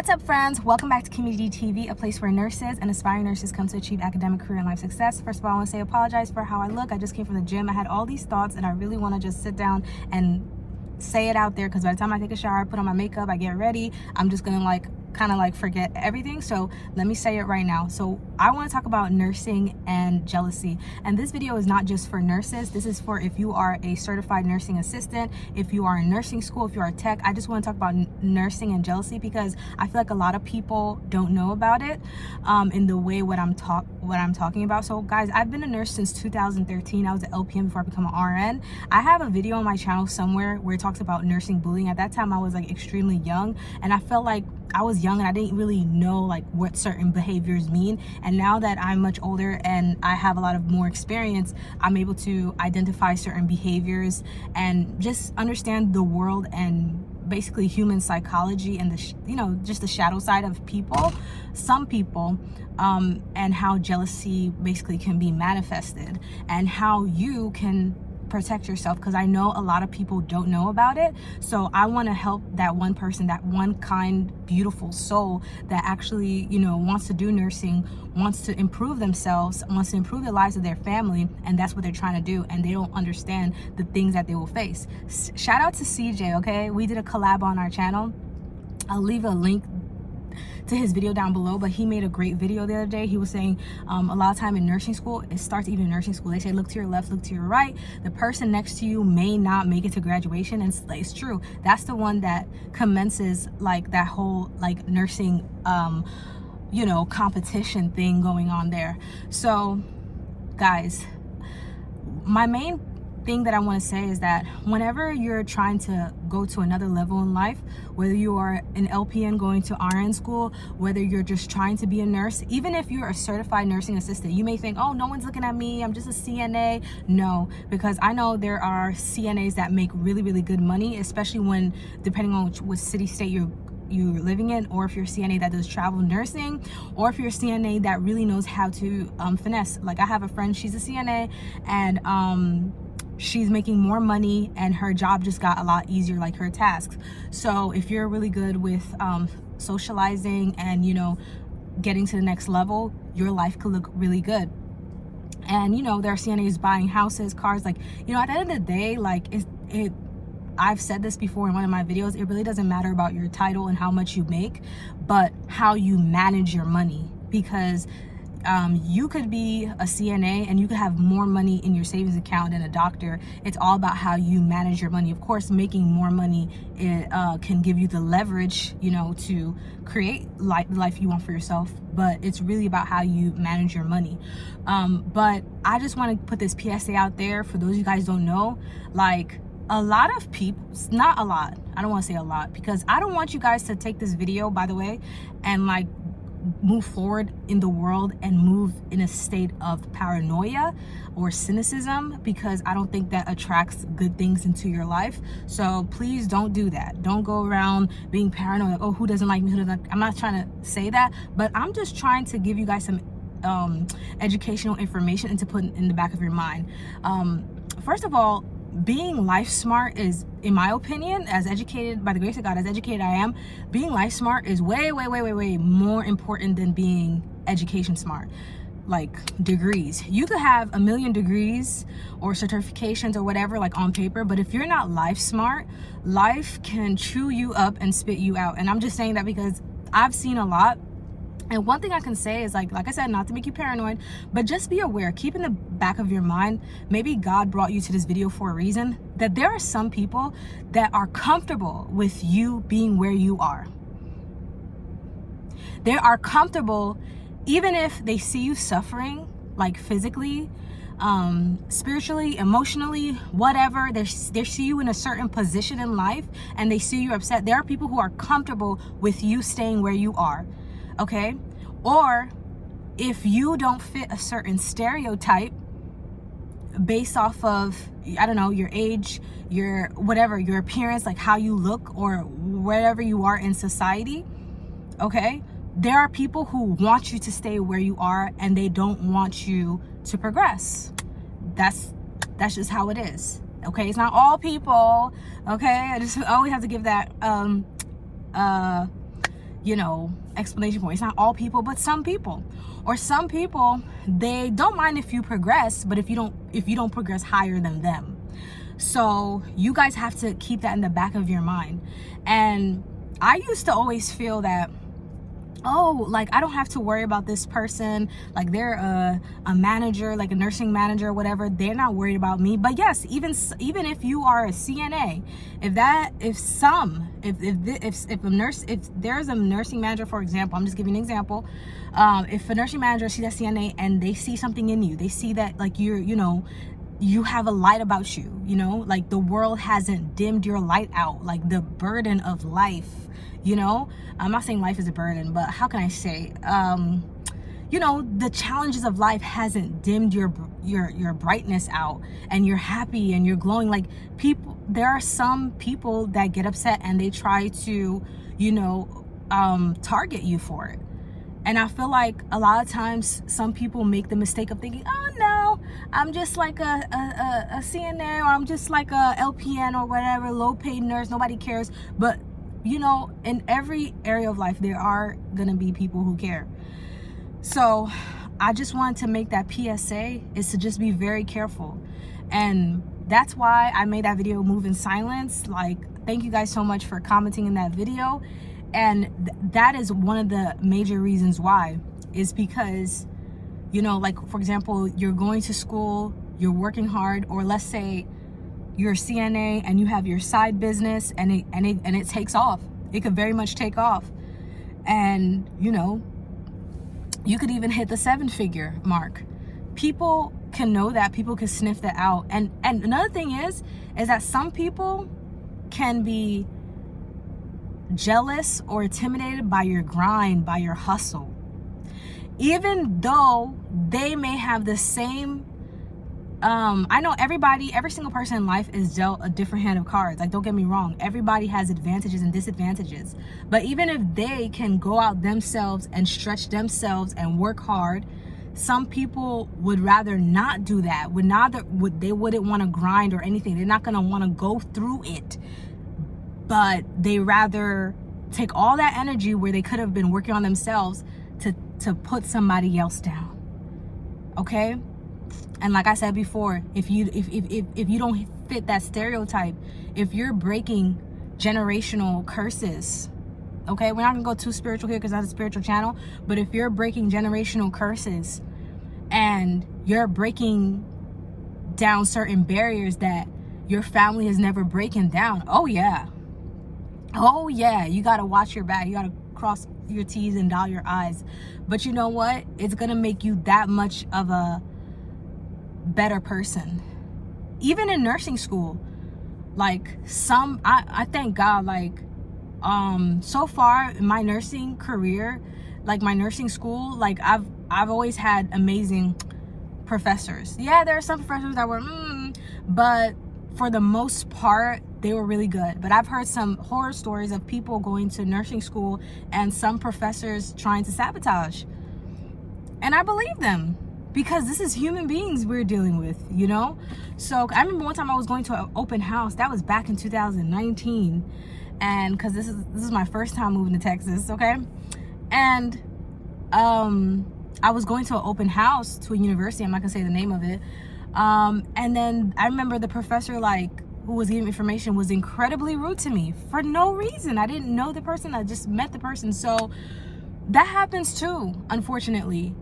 What's up, friends? Welcome back to Community TV, a place where nurses and aspiring nurses come to achieve academic, career, and life success. First of all, I want to say apologize for how I look. I just came from the gym. I had all these thoughts and I really want to just sit down and say it out there, because by the time I take a shower, put on my makeup, I get ready, I'm just gonna kind of forget everything. So let me say it right now. So I want to talk about nursing and jealousy, and this video is not just for nurses. This is for if you are a certified nursing assistant, if you are in nursing school, if you are a tech. I just want to talk about nursing and jealousy because I feel like a lot of people don't know about it in the way what I'm talking about. So guys, I've been a nurse since 2013. I was an LPN before I became an RN. I have a video on my channel somewhere where it talks about nursing bullying. At that time I was extremely young, and I felt like I was young and I didn't really know what certain behaviors mean. And now that I'm much older and I have a lot of more experience, I'm able to identify certain behaviors and just understand the world and basically human psychology and just the shadow side of some people, and how jealousy basically can be manifested and how you can protect yourself, because I know a lot of people don't know about it. So I want to help that one person, that one kind, beautiful soul that actually wants to do nursing, wants to improve themselves, wants to improve the lives of their family, and that's what they're trying to do, and they don't understand the things that they will face. Shout out to CJ. Okay, we did a collab on our channel. I'll leave a link to his video down below, but he made a great video the other day. He was saying a lot of time in nursing school, it starts even in nursing school, they say look to your left, look to your right. The person next to you may not make it to graduation, and it's true. That's the one that commences that whole nursing competition thing going on there. So guys, my main thing that I want to say is that whenever you're trying to go to another level in life, whether you are an LPN going to RN school, whether you're just trying to be a nurse, even if you're a certified nursing assistant, you may think, oh, no one's looking at me, I'm just a CNA. No, because I know there are CNAs that make really, really good money, especially when, depending on which city, state you're living in, or if you're a CNA that does travel nursing, or if you're a CNA that really knows how to finesse. I have a friend, she's a CNA, and she's making more money and her job just got a lot easier, her tasks. So if you're really good with socializing and getting to the next level, your life could look really good. And there are CNAs buying houses, cars. At the end of the day, I've said this before in one of my videos, it really doesn't matter about your title and how much you make, but how you manage your money. Because you could be a CNA and you could have more money in your savings account than a doctor. It's all about how you manage your money. Of course, making more money can give you the leverage, to create the life you want for yourself. But it's really about how you manage your money. But I just want to put this PSA out there for those of you guys don't know. A lot of people, not a lot, I don't want to say a lot, because I don't want you guys to take this video, by the way, and move forward in the world and move in a state of paranoia or cynicism, because I don't think that attracts good things into your life. So please don't do that. Don't go around being paranoid, oh, who doesn't like me, who doesn't. I'm not trying to say that, but I'm just trying to give you guys some educational information and to put in the back of your mind. First of all, being life smart is, in my opinion, as educated, by the grace of God, as educated I am, being life smart is way, way, way, way, way more important than being education smart. Degrees. You could have 1 million degrees or certifications or whatever, on paper, but if you're not life smart, life can chew you up and spit you out. And I'm just saying that because I've seen a lot. And one thing I can say is, like I said, not to make you paranoid, but just be aware, keep in the back of your mind, maybe God brought you to this video for a reason, that there are some people that are comfortable with you being where you are. They are comfortable, even if they see you suffering, physically, spiritually, emotionally, whatever. They see you in a certain position in life and they see you upset. There are people who are comfortable with you staying where you are. Okay? Or if you don't fit a certain stereotype based off of, I don't know, your age, your whatever, your appearance, how you look, or wherever you are in society, okay? There are people who want you to stay where you are and they don't want you to progress. That's just how it is. Okay? It's not all people, okay? I just always have to give that explanation point. It's not all people, but some people. Or some people, they don't mind if you progress, but if you don't progress higher than them. So you guys have to keep that in the back of your mind. And I used to always feel that, oh, like I don't have to worry about this person, like they're a manager, like a nursing manager or whatever, they're not worried about me. But yes, even if you are a CNA, if there's a nursing manager, for example, I'm just giving an example, if a nursing manager sees that CNA and they see something in you, they see that like you have a light about you, like the world hasn't dimmed your light out, like the burden of life, I'm not saying life is a burden, but how can I say, the challenges of life hasn't dimmed your brightness out, and you're happy and you're glowing. Like there are some people that get upset and they try to, target you for it. And I feel like a lot of times some people make the mistake of thinking, oh no, I'm just like a CNA, or I'm just like a LPN or whatever, low paid nurse, nobody cares. But in every area of life, there are gonna be people who care. So I just wanted to make that PSA, is to just be very careful. And that's why I made that video, Move in Silence. Like, thank you guys so much for commenting in that video. And that is one of the major reasons why, is because, like, for example, you're going to school, you're working hard, or let's say you're a CNA and you have your side business and it takes off. It could very much take off. And, you could even hit the 7-figure mark. People can know that, people can sniff that out. And another thing is that some people can be jealous or intimidated by your grind, by your hustle, even though they may have the same I know every single person in life is dealt a different hand of cards. Like, don't get me wrong, everybody has advantages and disadvantages, but even if they can go out themselves and stretch themselves and work hard, some people would rather not do that. They wouldn't want to grind or anything. They're not going to want to go through it, but they rather take all that energy where they could have been working on themselves to put somebody else down. Okay? And like I said before, if you don't fit that stereotype, if you're breaking generational curses, okay, we're not gonna go too spiritual here because that's a spiritual channel, but if you're breaking generational curses and you're breaking down certain barriers that your family has never broken down, oh yeah, you gotta watch your back, you gotta cross your T's and dot your I's. But you know what? It's gonna make you that much of a better person. Even in nursing school, like I thank God, like so far in my nursing career, like my nursing school, like I've always had amazing professors. Yeah, there are some professors that were but for the most part they were really good. But I've heard some horror stories of people going to nursing school and some professors trying to sabotage, and I believe them, because this is human beings we're dealing with, So I remember one time I was going to an open house. That was back in 2019, and because this is my first time moving to Texas, okay? And I was going to an open house to a university. I'm not gonna say the name of it. And then I remember the professor, like, who was giving information, was incredibly rude to me for no reason. I didn't know the person. I just met the person. So that happens too, unfortunately.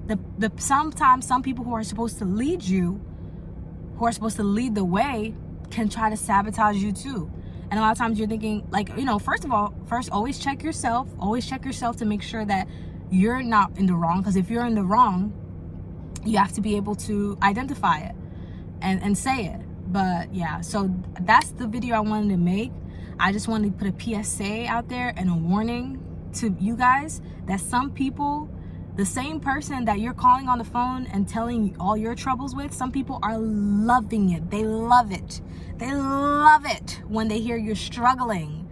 Sometimes some people who are supposed to lead you, who are supposed to lead the way, can try to sabotage you too. And a lot of times you're thinking, like, first always check yourself. Always check yourself to make sure that you're not in the wrong. Because if you're in the wrong, you have to be able to identify it and say it. But yeah, so that's the video I wanted to make. I just wanted to put a PSA out there and a warning to you guys that some people, the same person that you're calling on the phone and telling all your troubles with, some people are loving it. They love it. They love it when they hear you're struggling.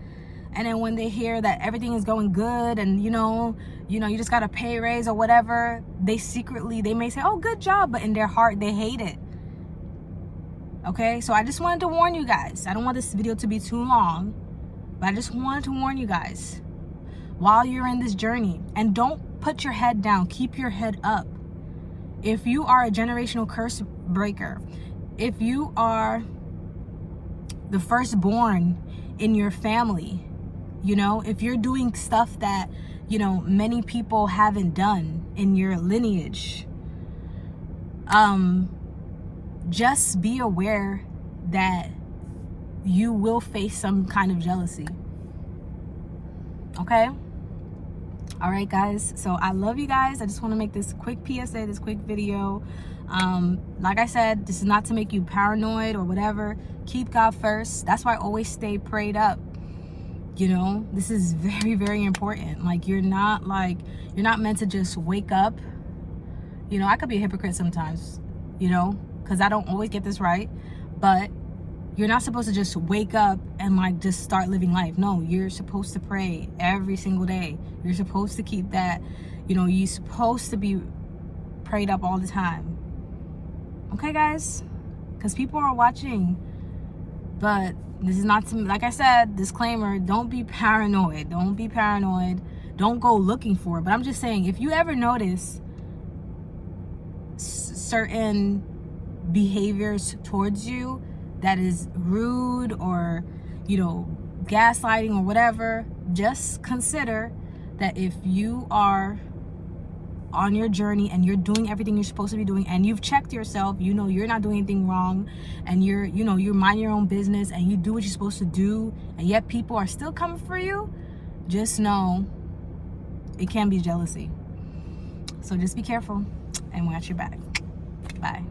And then when they hear that everything is going good and you just got a pay raise or whatever, they may say, oh, good job, but in their heart they hate it. Okay, so I just wanted to warn you guys. I don't want this video to be too long, but I just wanted to warn you guys. while you're in this journey. And don't put your head down. Keep your head up. If you are a generational curse breaker, if you are the firstborn in your family, if you're doing stuff that, many people haven't done in your lineage, just be aware that you will face some kind of jealousy. Okay? All right, guys. So I love you guys. I just want to make this quick PSA, this quick video. Like I said, this is not to make you paranoid or whatever. Keep God first. That's why I always stay prayed up. This is very, very important. Like, you're not meant to just wake up. I could be a hypocrite sometimes, because I don't always get this right. But you're not supposed to just wake up and just start living life. No, you're supposed to pray every single day. You're supposed to keep that, you're supposed to be prayed up all the time. Okay, guys? Because people are watching. But this is not to, like I said, disclaimer, don't be paranoid. Don't be paranoid. Don't go looking for it. But I'm just saying, if you ever notice certain behaviors towards you that is rude or, gaslighting or whatever, just consider that if you are on your journey and you're doing everything you're supposed to be doing and you've checked yourself, you're not doing anything wrong, and you're mind your own business and you do what you're supposed to do, and yet people are still coming for you, just know it can be jealousy. So just be careful, and watch your back. Bye.